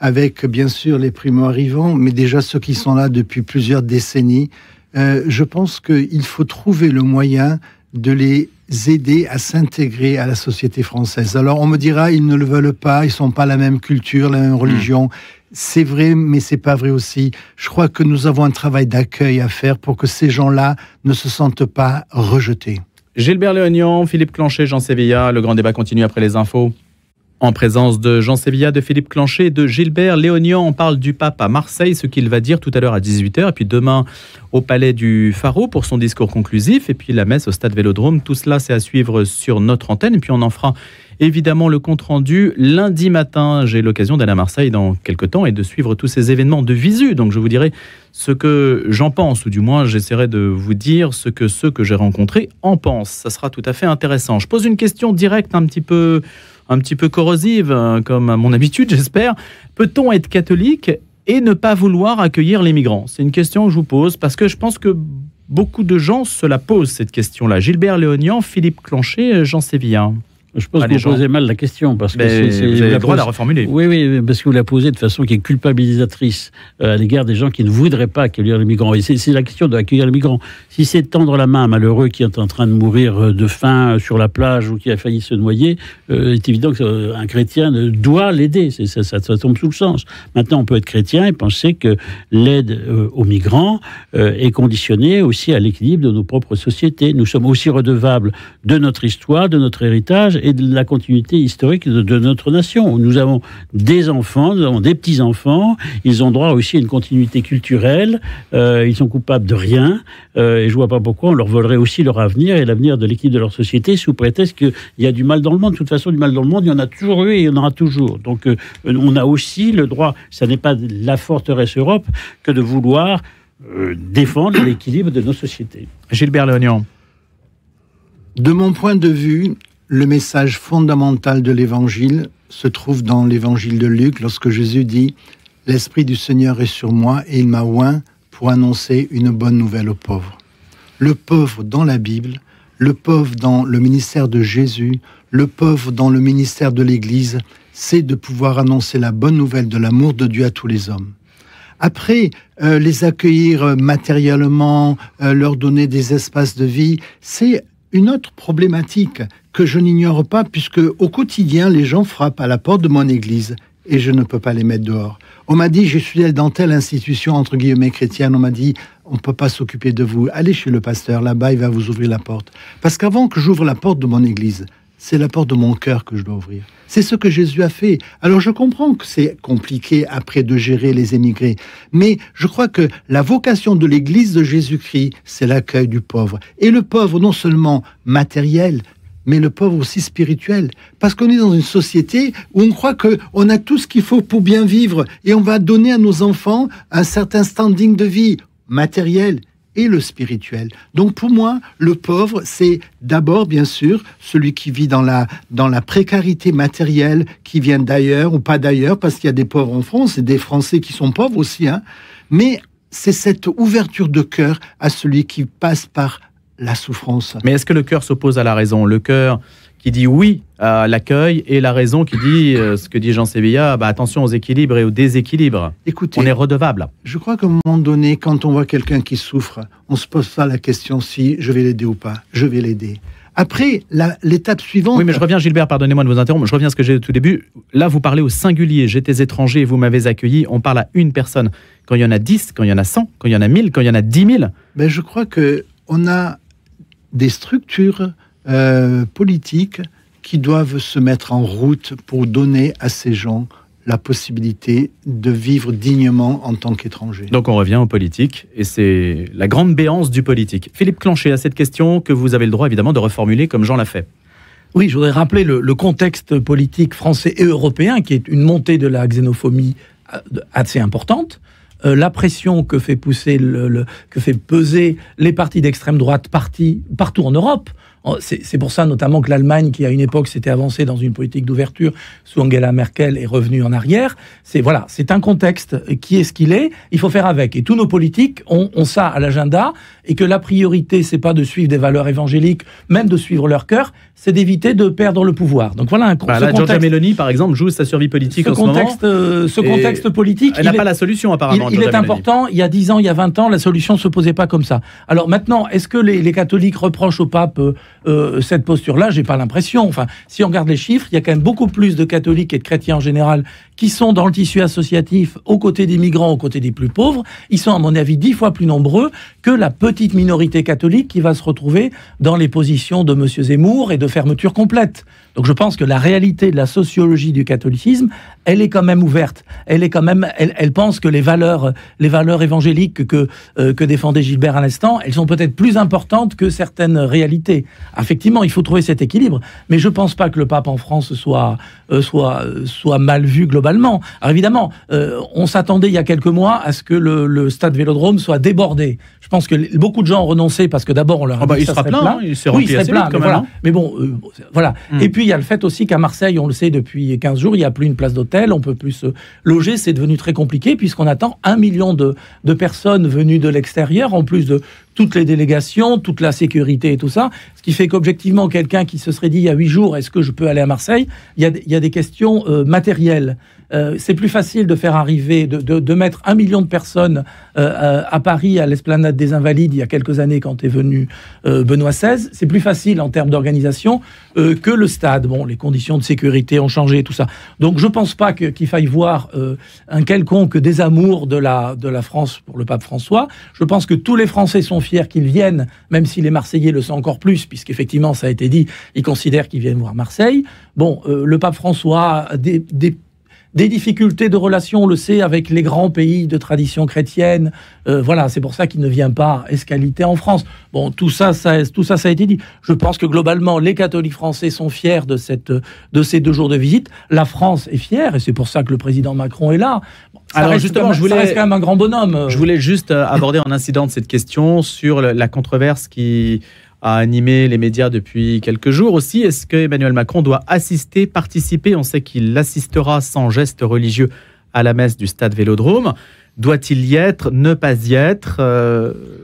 Avec, bien sûr, les primo-arrivants, mais déjà ceux qui sont là depuis plusieurs décennies. Je pense qu'il faut trouver le moyen de les aider à s'intégrer à la société française. Alors on me dira, ils ne le veulent pas, ils sont pas la même culture, la même religion. C'est vrai, mais c'est pas vrai aussi. Je crois que nous avons un travail d'accueil à faire pour que ces gens-là ne se sentent pas rejetés. Gilbert Léognan, Philippe Clanchet, Jean Sévillat, le grand débat continue après les infos. En présence de Jean Sévillat, de Philippe Clanchet et de Gilbert Léognan, on parle du pape à Marseille, ce qu'il va dire tout à l'heure à 18h, et puis demain au Palais du Pharo pour son discours conclusif, et puis la messe au Stade Vélodrome. Tout cela, c'est à suivre sur notre antenne, et puis on en fera évidemment le compte-rendu lundi matin. J'ai l'occasion d'aller à Marseille dans quelques temps et de suivre tous ces événements de visu, donc je vous dirai ce que j'en pense, ou du moins j'essaierai de vous dire ce que ceux que j'ai rencontrés en pensent. Ça sera tout à fait intéressant. Je pose une question directe un petit peu corrosive, comme à mon habitude, j'espère. Peut-on être catholique et ne pas vouloir accueillir les migrants ? C'est une question que je vous pose, parce que je pense que beaucoup de gens se la posent, cette question-là. Gilbert Léognan, Philippe Clanchet, Jean Sévillat. Je pense que vous posez mal la question. Parce que vous avez le droit de la reformuler. Oui, parce que vous la posez de façon qui est culpabilisatrice à l'égard des gens qui ne voudraient pas accueillir les migrants. Et c'est la question d'accueillir les migrants. Si c'est tendre la main à un malheureux qui est en train de mourir de faim sur la plage ou qui a failli se noyer, c'est évident qu'un chrétien doit l'aider. Ça tombe sous le sens. Maintenant, on peut être chrétien et penser que l'aide aux migrants est conditionnée aussi à l'équilibre de nos propres sociétés. Nous sommes aussi redevables de notre histoire, de notre héritage, héritage et de la continuité historique de notre nation. Nous avons des enfants, nous avons des petits-enfants, ils ont droit aussi à une continuité culturelle, ils sont coupables de rien, et je ne vois pas pourquoi on leur volerait aussi leur avenir et l'avenir de l'équipe de leur société sous prétexte qu'il y a du mal dans le monde. De toute façon, du mal dans le monde, il y en a toujours eu et il y en aura toujours. Donc on a aussi le droit, ça n'est pas la forteresse Europe, que de vouloir défendre l'équilibre de nos sociétés. Gilbert Léonnion. De mon point de vue, le message fondamental de l'Évangile se trouve dans l'Évangile de Luc, lorsque Jésus dit « L'Esprit du Seigneur est sur moi et il m'a oint pour annoncer une bonne nouvelle aux pauvres. » Le pauvre dans la Bible, le pauvre dans le ministère de Jésus, le pauvre dans le ministère de l'Église, c'est de pouvoir annoncer la bonne nouvelle de l'amour de Dieu à tous les hommes. Après, les accueillir matériellement, leur donner des espaces de vie, c'est une autre problématique que je n'ignore pas, puisque au quotidien, les gens frappent à la porte de mon église et je ne peux pas les mettre dehors. On m'a dit, je suis dans telle institution, entre guillemets, chrétienne, on m'a dit, on ne peut pas s'occuper de vous. Allez chez le pasteur, là-bas, il va vous ouvrir la porte. Parce qu'avant que j'ouvre la porte de mon église, c'est la porte de mon cœur que je dois ouvrir. C'est ce que Jésus a fait. Alors je comprends que c'est compliqué après de gérer les émigrés, mais je crois que la vocation de l'Église de Jésus-Christ, c'est l'accueil du pauvre. Et le pauvre, non seulement matériel, mais le pauvre aussi spirituel. Parce qu'on est dans une société où on croit qu'on a tout ce qu'il faut pour bien vivre et on va donner à nos enfants un certain standing de vie matériel et le spirituel. Donc pour moi, le pauvre, c'est d'abord, bien sûr, celui qui vit dans la précarité matérielle, qui vient d'ailleurs ou pas d'ailleurs, parce qu'il y a des pauvres en France et des Français qui sont pauvres aussi, hein. Mais c'est cette ouverture de cœur à celui qui passe par la souffrance. Mais est-ce que le cœur s'oppose à la raison ? Le cœur qui dit oui à l'accueil et la raison qui dit, ce que dit Jean Sévillat, attention aux équilibres et aux déséquilibres. Écoutez, on est redevable. Je crois qu'à un moment donné, quand on voit quelqu'un qui souffre, on ne se pose pas la question si je vais l'aider ou pas. Je vais l'aider. Après, l'étape suivante... Oui, mais je reviens, Gilbert, pardonnez-moi de vous interrompre, je reviens à ce que j'ai dit au tout début. Là, vous parlez au singulier. J'étais étranger et vous m'avez accueilli. On parle à une personne. Quand il y en a 10, quand il y en a 100, quand il y en a 1000, quand il y en a 10 000... Ben, je crois qu'on a des structures politiques qui doivent se mettre en route pour donner à ces gens la possibilité de vivre dignement en tant qu'étrangers. Donc on revient aux politiques, et c'est la grande béance du politique. Philippe Clanchet, à cette question que vous avez le droit évidemment de reformuler comme Jean l'a fait. Oui, je voudrais rappeler le contexte politique français et européen, qui est une montée de la xénophobie assez importante. La pression que fait peser les partis d'extrême droite partout en Europe. C'est pour ça notamment que l'Allemagne, qui à une époque s'était avancée dans une politique d'ouverture sous Angela Merkel, est revenue en arrière. C'est un contexte qui est ce qu'il est. Il faut faire avec. Et tous nos politiques ont ça à l'agenda, et que la priorité, c'est pas de suivre des valeurs évangéliques, même de suivre leur cœur, c'est d'éviter de perdre le pouvoir. Donc voilà Giorgia Meloni, par exemple, joue sa survie politique en ce moment. Ce contexte politique, elle n'a pas la solution apparemment. Il est important. Il y a 10 ans, il y a 20 ans, la solution ne se posait pas comme ça. Alors maintenant, est-ce que les catholiques reprochent au pape cette posture-là? J'ai pas l'impression. Enfin, si on regarde les chiffres, il y a quand même beaucoup plus de catholiques et de chrétiens en général qui sont dans le tissu associatif, aux côtés des migrants, aux côtés des plus pauvres. Ils sont, à mon avis, 10 fois plus nombreux que la petite minorité catholique qui va se retrouver dans les positions de M. Zemmour et de fermeture complète. Donc je pense que la réalité de la sociologie du catholicisme, elle est quand même ouverte. Elle pense que les valeurs évangéliques que défendait Gilbert à l'instant, elles sont peut-être plus importantes que certaines réalités. Effectivement, il faut trouver cet équilibre, mais je ne pense pas que le pape en France soit mal vu globalement. Alors évidemment, on s'attendait il y a quelques mois à ce que le stade Vélodrome soit débordé. Je pense que beaucoup de gens ont renoncé parce que d'abord on leur a dit que ça serait plein. Il s'est rempli assez vite quand même. Voilà. Mais bon, voilà. Et puis il y a le fait aussi qu'à Marseille, on le sait depuis 15 jours, il n'y a plus une place d'hôtel, on peut plus se loger, c'est devenu très compliqué puisqu'on attend 1 million de personnes venues de l'extérieur, en plus de toutes les délégations, toute la sécurité et tout ça, ce qui fait qu'objectivement, quelqu'un qui se serait dit il y a 8 jours, est-ce que je peux aller à Marseille, il y a des questions matérielles. c'est plus facile de faire arriver, de mettre 1 million de personnes à Paris, à l'Esplanade des Invalides, il y a quelques années, quand est venu Benoît XVI. C'est plus facile en termes d'organisation que le stade. Bon, les conditions de sécurité ont changé, tout ça. Donc, je ne pense pas qu'il faille voir un quelconque désamour de la France pour le pape François. Je pense que tous les Français sont fiers qu'ils viennent, même si les Marseillais le sont encore plus, puisqu'effectivement, ça a été dit, ils considèrent qu'ils viennent voir Marseille. Bon, le pape François a des difficultés de relations, on le sait, avec les grands pays de tradition chrétienne. Voilà, c'est pour ça qu'il ne vient pas escaliter en France. Bon, tout ça a été dit. Je pense que globalement, les catholiques français sont fiers de ces 2 jours de visite. La France est fière, et c'est pour ça que le président Macron est là. Bon, ça reste quand même un grand bonhomme. Je voulais juste aborder en incident de cette question sur la controverse qui a animé les médias depuis quelques jours aussi. Est-ce que Emmanuel Macron doit participer? On sait qu'il assistera sans geste religieux à la messe du stade Vélodrome. Doit-il y être, ne pas y être?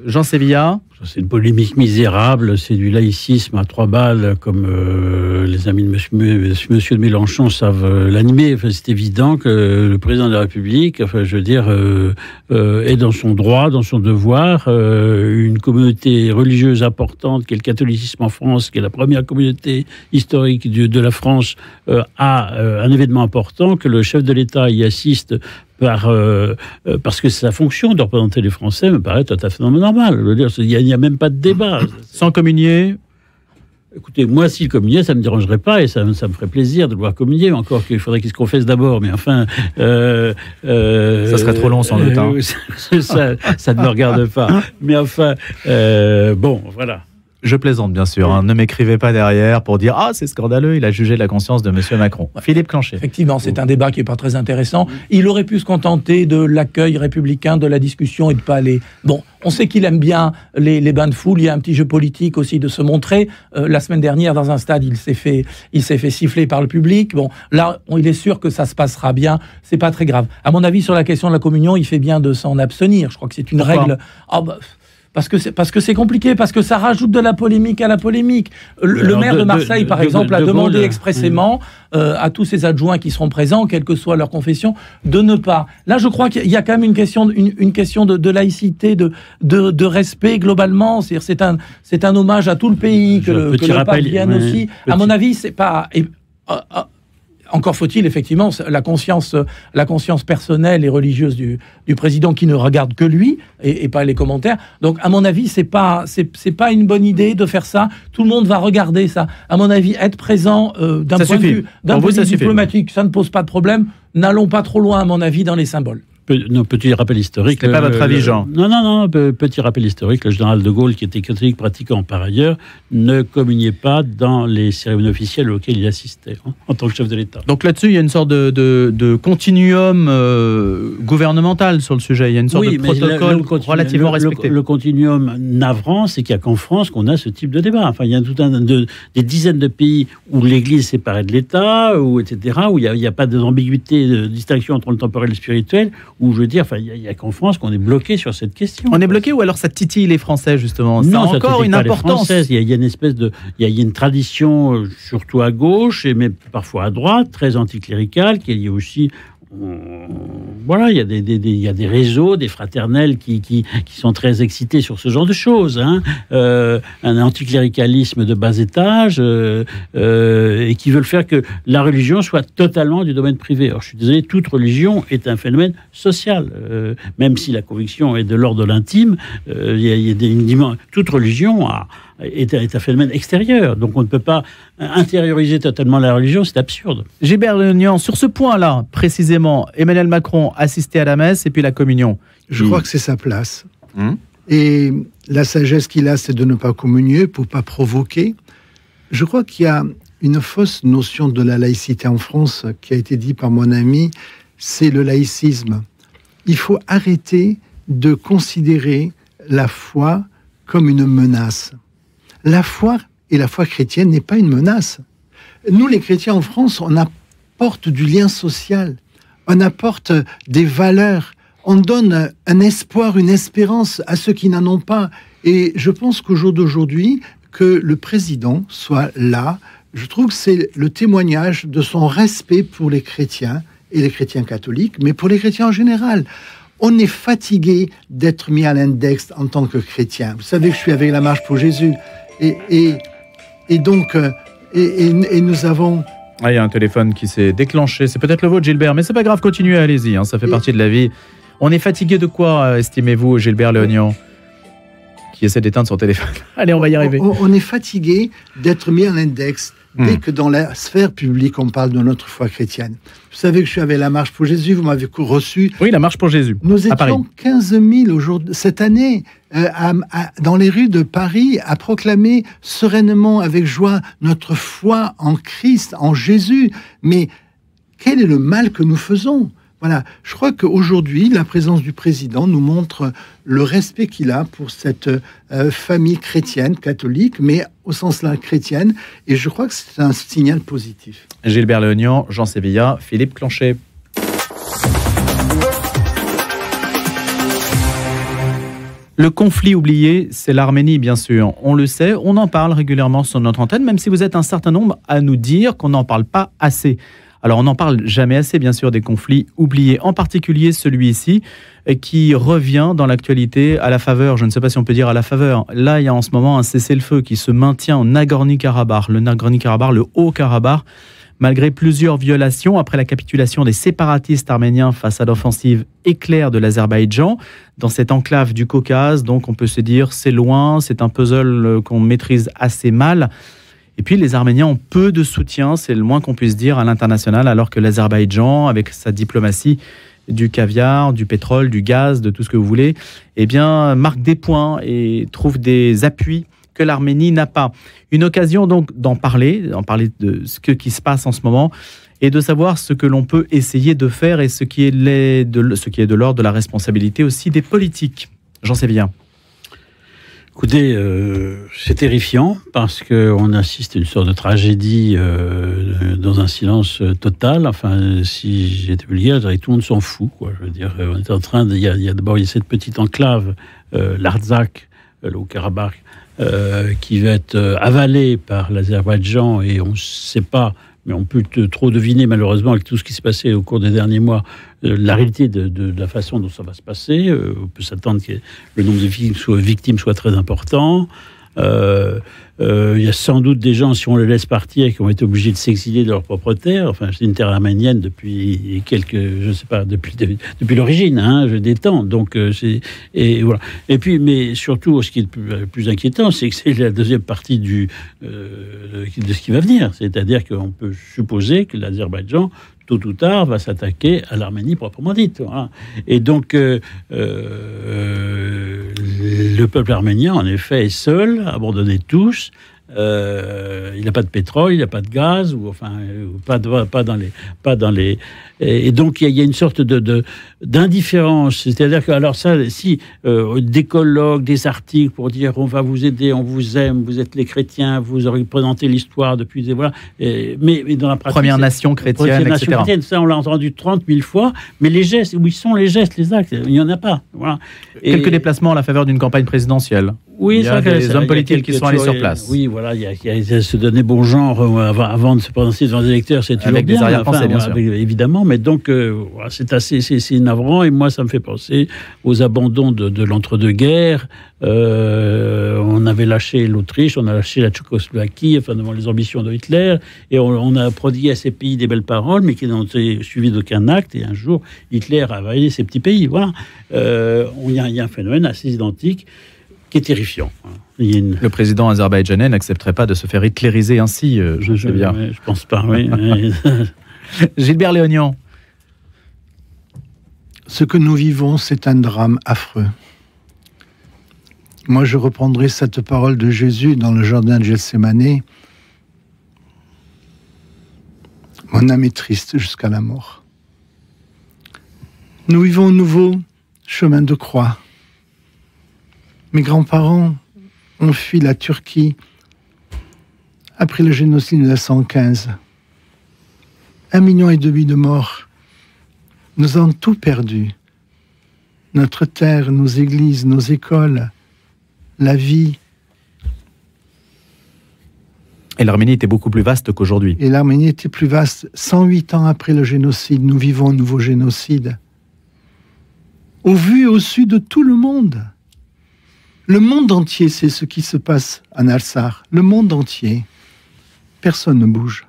Jean Sévillat? C'est une polémique misérable, c'est du laïcisme à 3 balles, comme les amis de monsieur de Mélenchon savent l'animer. Enfin, c'est évident que le président de la République, est dans son droit, dans son devoir. Une communauté religieuse importante, qui est le catholicisme en France, qui est la première communauté historique de la France, a un événement important, que le chef de l'État y assiste parce que c'est sa fonction de représenter les Français, me paraît tout à fait normal. Je veux dire, il n'y a même pas de débat. Sans communier? Écoutez, moi, s'il communiait, ça ne me dérangerait pas et ça me ferait plaisir de le voir communier. Encore qu'il faudrait qu'il se confesse d'abord, mais enfin... ça serait trop long sans doute. Ça ne me regarde pas. Mais enfin, bon, voilà. Je plaisante, bien sûr. Hein. Ne m'écrivez pas derrière pour dire « Ah, c'est scandaleux, il a jugé la conscience de M. Macron ». Philippe Clanchet. Effectivement, c'est un débat qui n'est pas très intéressant. Il aurait pu se contenter de l'accueil républicain, de la discussion et de pas aller... Bon, on sait qu'il aime bien les bains de foule. Il y a un petit jeu politique aussi de se montrer. La semaine dernière, dans un stade, il s'est fait siffler par le public. Bon, là, il est sûr que ça se passera bien. C'est pas très grave. À mon avis, sur la question de la communion, il fait bien de s'en abstenir. Je crois que c'est une règle... Parce que c'est compliqué, parce que ça rajoute de la polémique à la polémique. Le maire de Marseille, par exemple, a demandé expressément à tous ses adjoints qui seront présents, quelle que soit leur confession, de ne pas. Là, je crois qu'il y a quand même une question de laïcité, de respect globalement. C'est un hommage à tout le pays que le pape vienne aussi. À mon avis, c'est pas... Encore faut-il effectivement la conscience personnelle et religieuse du président qui ne regarde que lui et pas les commentaires. Donc à mon avis c'est pas une bonne idée de faire ça. Tout le monde va regarder ça. À mon avis, être présent d'un point de vue diplomatique, ça ne pose pas de problème. N'allons pas trop loin à mon avis dans les symboles. Petit rappel historique. Ce n'est pas votre avis, Jean. Non. Petit rappel historique. Le général de Gaulle, qui était catholique pratiquant par ailleurs, ne communiait pas dans les cérémonies officielles auxquelles il assistait en tant que chef de l'État. Donc là-dessus, il y a une sorte de continuum gouvernemental sur le sujet. Il y a une sorte de protocole relativement respecté. Le continuum navrant, c'est qu'il n'y a qu'en France qu'on a ce type de débat. Enfin, il y a des dizaines de pays où l'Église est séparée de l'État, etc., où il n'y a pas d'ambiguïté, de distinction entre le temporel et le spirituel. Où je veux dire, il n'y a qu'en France qu'on est bloqué sur cette question. On est bloqué ou alors ça titille les Français justement? Non, ça a encore une importance. Il y a une espèce de, il y a une tradition surtout à gauche et même parfois à droite, très anticléricale, qui est liée aussi. Voilà, il y a des réseaux, des fraternels qui sont très excités sur ce genre de choses. Un anticléricalisme de bas étage et qui veulent faire que la religion soit totalement du domaine privé. Alors, je suis désolé, toute religion est un phénomène social. Même si la conviction est de l'ordre de l'intime, toute religion est un phénomène extérieur. Donc on ne peut pas intérioriser totalement la religion, c'est absurde. Gilbert Legnan, sur ce point-là, précisément, Emmanuel Macron assistait à la messe et puis la communion. Je crois que c'est sa place. Et la sagesse qu'il a, c'est de ne pas communier pour ne pas provoquer. Je crois qu'il y a une fausse notion de la laïcité en France qui a été dit par mon ami, c'est le laïcisme. Il faut arrêter de considérer la foi comme une menace. La foi et la foi chrétienne n'est pas une menace. Nous, les chrétiens en France, on apporte du lien social, on apporte des valeurs, on donne un espoir, une espérance à ceux qui n'en ont pas. Et je pense qu'au jour d'aujourd'hui, que le président soit là, je trouve que c'est le témoignage de son respect pour les chrétiens et les chrétiens catholiques, mais pour les chrétiens en général. On est fatigué d'être mis à l'index en tant que chrétien. Vous savez que je suis avec la Marche pour Jésus. Et donc, nous avons... Ah, il y a un téléphone qui s'est déclenché. C'est peut-être le vôtre, Gilbert, mais c'est pas grave, continuez, allez-y, ça fait partie de la vie. On est fatigué de quoi, estimez-vous, Gilbert Léognan, qui essaie d'éteindre son téléphone? Allez, on va y arriver. On est fatigué d'être mis à l'index dès que dans la sphère publique, on parle de notre foi chrétienne. Vous savez que je suis avec la Marche pour Jésus, vous m'avez reçu. Oui, la Marche pour Jésus. Nous étions 15 000 aujourd'hui, cette année, dans les rues de Paris, à proclamer sereinement, avec joie, notre foi en Christ, en Jésus. Mais quel est le mal que nous faisons ? Voilà, je crois qu'aujourd'hui, la présence du président nous montre le respect qu'il a pour cette famille chrétienne, catholique, mais au sens là chrétienne, et je crois que c'est un signal positif. Gilbert Léognan, Jean Sévillat, Philippe Clanchet. Le conflit oublié, c'est l'Arménie, bien sûr. On le sait, on en parle régulièrement sur notre antenne, même si vous êtes un certain nombre à nous dire qu'on n'en parle pas assez. Alors, on n'en parle jamais assez, bien sûr, des conflits oubliés, en particulier celui-ci, qui revient dans l'actualité à la faveur, je ne sais pas si on peut dire à la faveur. Là, il y a en ce moment un cessez-le-feu qui se maintient en Nagorno-Karabakh, le Nagorno-Karabakh, le Haut-Karabakh, malgré plusieurs violations après la capitulation des séparatistes arméniens face à l'offensive éclair de l'Azerbaïdjan, dans cette enclave du Caucase. Donc, on peut se dire, c'est loin, c'est un puzzle qu'on maîtrise assez mal. Et puis, les Arméniens ont peu de soutien, c'est le moins qu'on puisse dire, à l'international, alors que l'Azerbaïdjan, avec sa diplomatie du caviar, du pétrole, du gaz, de tout ce que vous voulez, eh bien, marque des points et trouve des appuis que l'Arménie n'a pas. Une occasion donc d'en parler de ce qui se passe en ce moment et de savoir ce que l'on peut essayer de faire et ce qui est de l'ordre de la responsabilité aussi des politiques. Jean Sévillat. Écoutez, c'est terrifiant parce qu'on assiste à une sorte de tragédie dans un silence total. Enfin, si j'étais vulgaire, je dirais que tout le monde s'en fout, quoi. Je veux dire, on est en train de... Il y a d'abord cette petite enclave, l'Artsakh, le Haut-Karabakh, qui va être avalée par l'Azerbaïdjan et on ne sait pas, mais on peut trop deviner malheureusement avec tout ce qui s'est passé au cours des derniers mois, la réalité de la façon dont ça va se passer. On peut s'attendre que le nombre de victimes soit très important. Il y a sans doute des gens, si on les laisse partir, qui ont été obligés de s'exiler de leur propre terre. Enfin, c'est une terre arménienne depuis depuis l'origine, hein, des temps. Donc, et voilà. Et puis, mais surtout, ce qui est le plus inquiétant, c'est que c'est la deuxième partie de ce qui va venir. C'est-à-dire qu'on peut supposer que l'Azerbaïdjan, tôt ou tard, va s'attaquer à l'Arménie proprement dite. Voilà. Et donc, le peuple arménien, en effet, est seul, abandonné de tous. Il n'a pas de pétrole, il n'a pas de gaz, pas dans les. Et donc il y a une sorte d'indifférence. C'est-à-dire que alors ça, si des colloques, des articles pour dire on va vous aider, on vous aime, vous êtes les chrétiens, vous aurez présenté l'histoire depuis voilà. Mais dans la pratique, Première nation chrétienne, etc. Ça on l'a entendu 30 000 fois. Mais les gestes, où sont les gestes, les actes? Il n'y en a pas. Voilà. Quelques déplacements à la faveur d'une campagne présidentielle. Oui, il y a des hommes politiques qui sont allés sur place. Oui, voilà, il y a se donner bon genre avant de se prononcer devant les électeurs, c'est toujours avec bien. Des arrière-pensées, bien sûr. Évidemment, mais donc c'est navrant et moi ça me fait penser aux abandons de l'entre-deux-guerres. On avait lâché l'Autriche, on a lâché la Tchécoslovaquie, enfin devant les ambitions de Hitler, et on a prodigué à ces pays des belles paroles, mais qui n'ont été suivies d'aucun acte. Et un jour, Hitler a envahi ces petits pays. Voilà, il y a un phénomène assez identique qui est terrifiant. Le président azerbaïdjanais n'accepterait pas de se faire hitlériser ainsi, je sais bien. Je pense pas, oui. Gilbert Léognan. Ce que nous vivons, c'est un drame affreux. Moi, je reprendrai cette parole de Jésus dans le jardin de Gethsémanée. Mon âme est triste jusqu'à la mort. Nous vivons un nouveau chemin de croix. Mes grands-parents ont fui la Turquie après le génocide de 1915. 1,5 million de morts. Nous avons tout perdu. Notre terre, nos églises, nos écoles, la vie. Et l'Arménie était beaucoup plus vaste qu'aujourd'hui. Et l'Arménie était plus vaste. 108 ans après le génocide, nous vivons un nouveau génocide. Au vu et au su de tout le monde. Le monde entier sait ce qui se passe en Artsakh. Le monde entier. Personne ne bouge.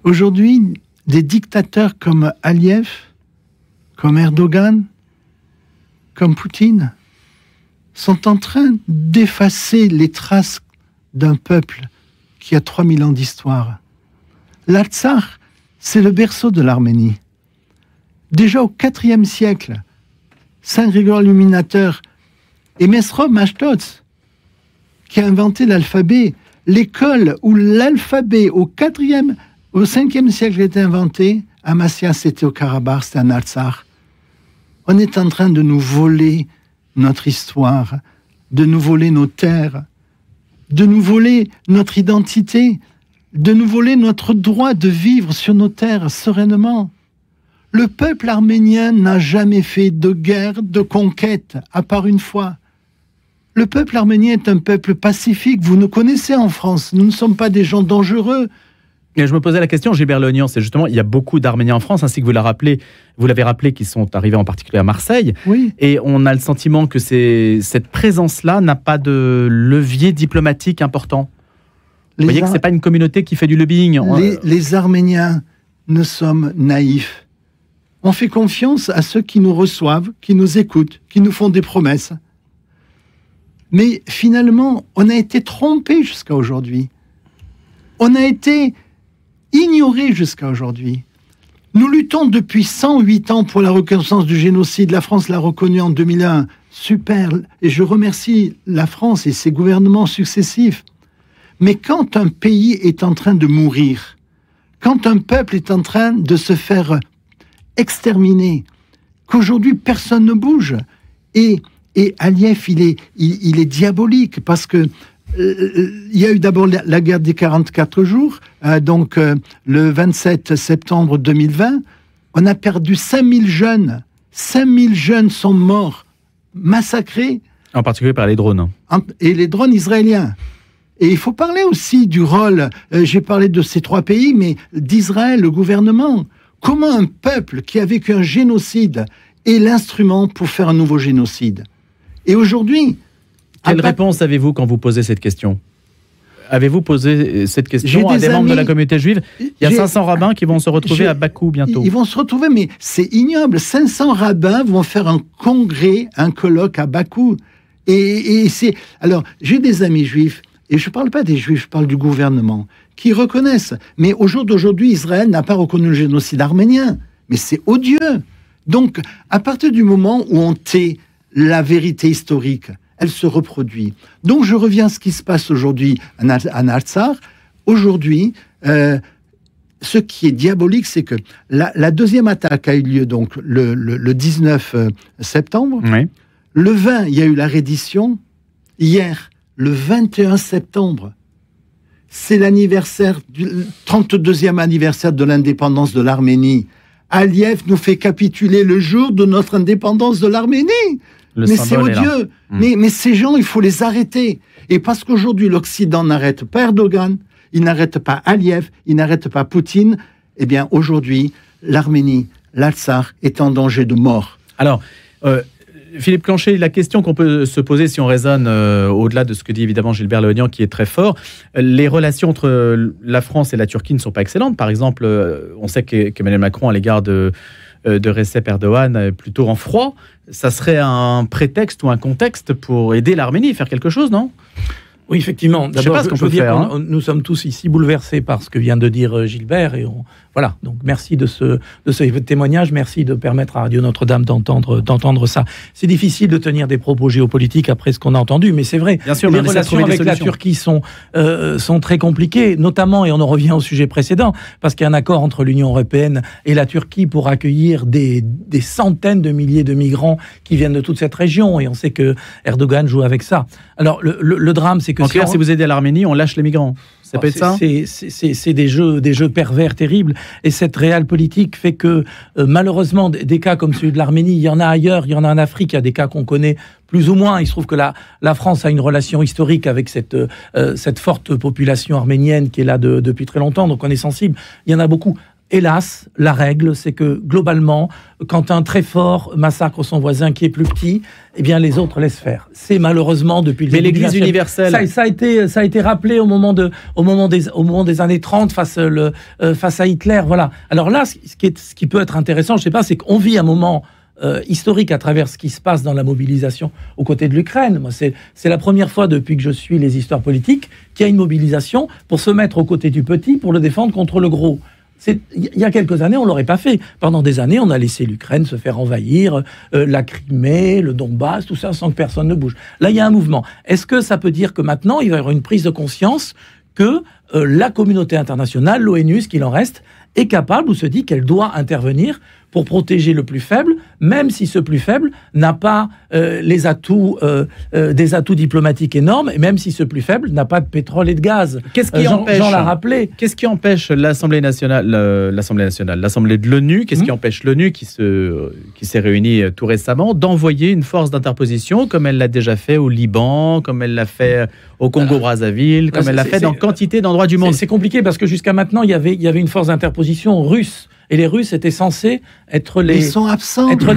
Aujourd'hui, des dictateurs comme Aliyev, comme Erdogan, comme Poutine, sont en train d'effacer les traces d'un peuple qui a 3000 ans d'histoire. L'Artsakh, c'est le berceau de l'Arménie. Déjà au IVe siècle, Saint Grégoire l'Illuminateur et Mesrop Mashtots, qui a inventé l'alphabet, l'école où l'alphabet au 5e siècle a été inventé, Amasya, c'était au Karabakh, c'était en Artsakh. On est en train de nous voler notre histoire, de nous voler nos terres, de nous voler notre identité, de nous voler notre droit de vivre sur nos terres sereinement. Le peuple arménien n'a jamais fait de guerre, de conquête, à part une fois. Le peuple arménien est un peuple pacifique. Vous nous connaissez en France. Nous ne sommes pas des gens dangereux. Et je me posais la question, Gilbert Léonien, c'est justement, il y a beaucoup d'Arméniens en France, ainsi que vous l'avez rappelé, qui sont arrivés en particulier à Marseille. Oui. Et on a le sentiment que cette présence-là n'a pas de levier diplomatique important. Vous voyez que ce n'est pas une communauté qui fait du lobbying. Les Arméniens, nous sommes naïfs. On fait confiance à ceux qui nous reçoivent, qui nous écoutent, qui nous font des promesses. Mais finalement, on a été trompés jusqu'à aujourd'hui. On a été ignorés jusqu'à aujourd'hui. Nous luttons depuis 108 ans pour la reconnaissance du génocide. La France l'a reconnu en 2001. Super. Et je remercie la France et ses gouvernements successifs. Mais quand un pays est en train de mourir, quand un peuple est en train de se faire exterminer, qu'aujourd'hui personne ne bouge, et Aliyev, il est diabolique, parce que il y a eu d'abord la guerre des 44 jours, le 27 septembre 2020, on a perdu 5000 jeunes. 5000 jeunes sont morts, massacrés. En particulier par les drones. Et les drones israéliens. Et il faut parler aussi du rôle, j'ai parlé de ces 3 pays, mais d'Israël, le gouvernement. Comment un peuple qui a vécu un génocide est l'instrument pour faire un nouveau génocide? Et aujourd'hui... Quelle réponse avez-vous quand vous posez cette question? Avez-vous posé cette question à des membres de la communauté juive? Il y a 500 rabbins qui vont se retrouver à Bakou bientôt. Ils vont se retrouver, mais c'est ignoble. 500 rabbins vont faire un congrès, un colloque à Bakou. Et c'est... Alors, j'ai des amis juifs, et je ne parle pas des juifs, je parle du gouvernement, qui reconnaissent. Mais au jour d'aujourd'hui, Israël n'a pas reconnu le génocide arménien. Mais c'est odieux. Donc, à partir du moment où on tait la vérité historique, elle se reproduit. Donc, je reviens à ce qui se passe aujourd'hui en Artsakh. Aujourd'hui, ce qui est diabolique, c'est que la deuxième attaque a eu lieu donc le 19 septembre. Oui. Le 20, il y a eu la reddition. Hier, le 21 septembre, c'est l'anniversaire, le 32e anniversaire de l'indépendance de l'Arménie. Aliyev nous fait capituler le jour de notre indépendance de l'Arménie. Mais c'est odieux. Mais ces gens, il faut les arrêter. Et parce qu'aujourd'hui, l'Occident n'arrête pas Erdogan, il n'arrête pas Aliyev, il n'arrête pas Poutine, eh bien, aujourd'hui, l'Arménie, l'Artsakh est en danger de mort. Alors, Philippe Clanchet, la question qu'on peut se poser si on raisonne au-delà de ce que dit évidemment Gilbert Léonien, qui est très fort, les relations entre la France et la Turquie ne sont pas excellentes. Par exemple, on sait qu'Emmanuel Macron, à l'égard de Recep Erdogan, plutôt en froid. Ça serait un prétexte ou un contexte pour aider l'Arménie à faire quelque chose, non? Oui, effectivement. D'abord, je veux dire, nous sommes tous ici bouleversés par ce que vient de dire Gilbert. Et voilà, donc merci de ce témoignage. Merci de permettre à Radio Notre-Dame d'entendre ça. C'est difficile de tenir des propos géopolitiques après ce qu'on a entendu, mais c'est vrai. Bien sûr, les relations avec la Turquie sont très compliquées, notamment, et on en revient au sujet précédent, parce qu'il y a un accord entre l'Union européenne et la Turquie pour accueillir des centaines de milliers de migrants qui viennent de toute cette région. Et on sait que Erdogan joue avec ça. Alors, le drame, c'est que... En clair, si vous aidez à l'Arménie, on lâche les migrants. C'est peut-être ça. C'est des jeux pervers terribles. Et cette réelle politique fait que, malheureusement, des cas comme celui de l'Arménie, il y en a ailleurs, il y en a en Afrique, il y a des cas qu'on connaît plus ou moins. Il se trouve que la France a une relation historique avec cette forte population arménienne qui est là depuis très longtemps, donc on est sensible. Il y en a beaucoup. Hélas, la règle, c'est que globalement, quand un très fort massacre son voisin qui est plus petit, eh bien les autres laissent faire. C'est malheureusement depuis le début. Mais l'Église universelle, ça a été rappelé au moment des années 30 face à Hitler. Voilà. Alors là, ce qui peut être intéressant, je sais pas, c'est qu'on vit un moment historique à travers ce qui se passe dans la mobilisation aux côtés de l'Ukraine. Moi, c'est la première fois depuis que je suis les histoires politiques qu'il y a une mobilisation pour se mettre aux côtés du petit, pour le défendre contre le gros. Il y a quelques années, on ne l'aurait pas fait. Pendant des années, on a laissé l'Ukraine se faire envahir, la Crimée, le Donbass, tout ça, sans que personne ne bouge. Là, il y a un mouvement. Est-ce que ça peut dire que maintenant, il va y avoir une prise de conscience que la communauté internationale, l'ONU, ce qu'il en reste, est capable ou se dit qu'elle doit intervenir pour protéger le plus faible, même si ce plus faible n'a pas des atouts diplomatiques énormes, et même si ce plus faible n'a pas de pétrole et de gaz. Qu'est-ce qui empêche, Jean l'a rappelé. Qu'est-ce qui empêche l'Assemblée de l'ONU, qu'est-ce qui empêche l'ONU, qui s'est réunie tout récemment, d'envoyer une force d'interposition, comme elle l'a déjà fait au Liban, comme elle l'a fait au Congo-Brazzaville, comme elle l'a fait dans quantité d'endroits du monde. C'est compliqué parce que jusqu'à maintenant, il y avait une force d'interposition russe. Et les Russes étaient censés être les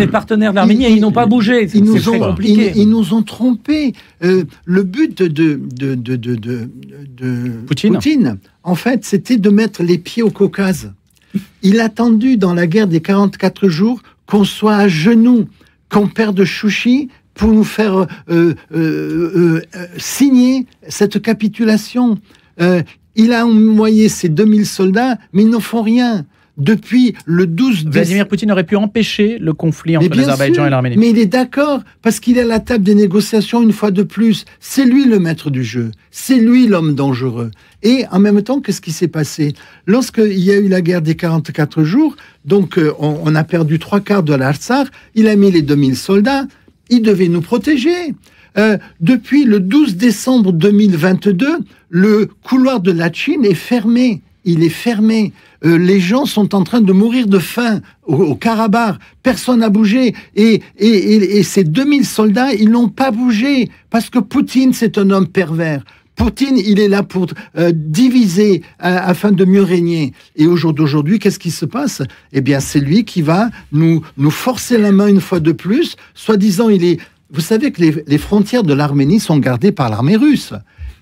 partenaires de l'Arménie et ils n'ont pas bougé. Ils nous ont trompés. Le but de Poutine, en fait, c'était de mettre les pieds au Caucase. Il a attendu dans la guerre des 44 jours qu'on soit à genoux, qu'on perde Chouchi pour nous faire signer cette capitulation. Il a envoyé ses 2000 soldats, mais ils n'en font rien. Depuis le 12 Vladimir Poutine aurait pu empêcher le conflit entre l'Azerbaïdjan et l'Arménie. Mais il est d'accord, parce qu'il est à la table des négociations une fois de plus. C'est lui le maître du jeu. C'est lui l'homme dangereux. Et en même temps, qu'est-ce qui s'est passé? Lorsqu'il y a eu la guerre des 44 jours, donc on a perdu 3/4 de l'Artsakh, il a mis les 2000 soldats, il devait nous protéger. Depuis le 12 décembre 2022, le couloir de Latchine est fermé. Il est fermé. Les gens sont en train de mourir de faim au Karabakh. Personne n'a bougé. Et ces 2000 soldats, ils n'ont pas bougé. Parce que Poutine, c'est un homme pervers. Poutine, il est là pour diviser afin de mieux régner. Et au jour d'aujourd'hui, qu'est-ce qui se passe? Eh bien, c'est lui qui va nous forcer la main une fois de plus. Soi-disant, Vous savez que les frontières de l'Arménie sont gardées par l'armée russe.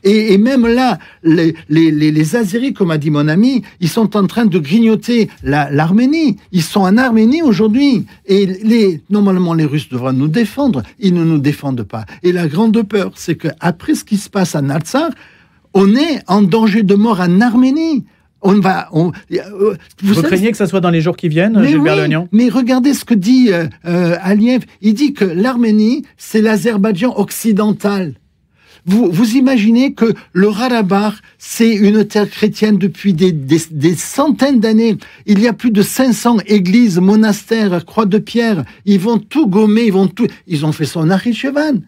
Et même là, les Azéris, comme a dit mon ami, ils sont en train de grignoter l'Arménie. Ils sont en Arménie aujourd'hui. Et normalement, les Russes devraient nous défendre. Ils ne nous défendent pas. Et la grande peur, c'est qu'après ce qui se passe en Artsakh, on est en danger de mort en Arménie. Vous craignez que ça soit dans les jours qui viennent, Gilbert Léonien ? Mais regardez ce que dit Aliyev. Il dit que l'Arménie, c'est l'Azerbaïdjan occidental. Vous imaginez que le Karabakh, c'est une terre chrétienne depuis des centaines d'années. Il y a plus de 500 églises, monastères, croix de pierre. Ils vont tout gommer, ils ont fait ça au Nakhitchevan.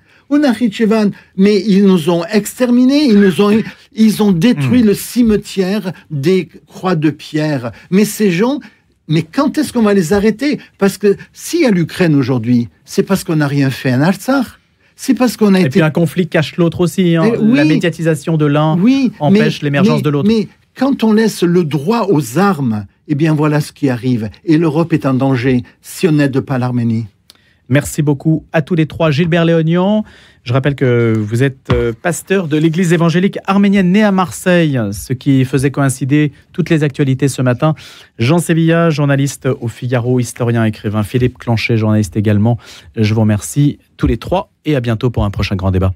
Mais ils nous ont exterminés, ils ont détruit le cimetière des croix de pierre. Mais ces gens, quand est-ce qu'on va les arrêter? Parce que s'il y a l'Ukraine aujourd'hui, c'est parce qu'on n'a rien fait en Artsakh. C'est parce qu'on a été... Et puis un conflit cache l'autre aussi. La médiatisation de l'un empêche l'émergence de l'autre. Mais quand on laisse le droit aux armes, eh bien voilà ce qui arrive. Et l'Europe est en danger si on n'aide pas l'Arménie. Merci beaucoup à tous les trois. Gilbert Léonien, je rappelle que vous êtes pasteur de l'église évangélique arménienne née à Marseille, ce qui faisait coïncider toutes les actualités ce matin. Jean Sévilla, journaliste au Figaro, historien, écrivain. Philippe Clanchet, journaliste également. Je vous remercie tous les trois et à bientôt pour un prochain grand débat.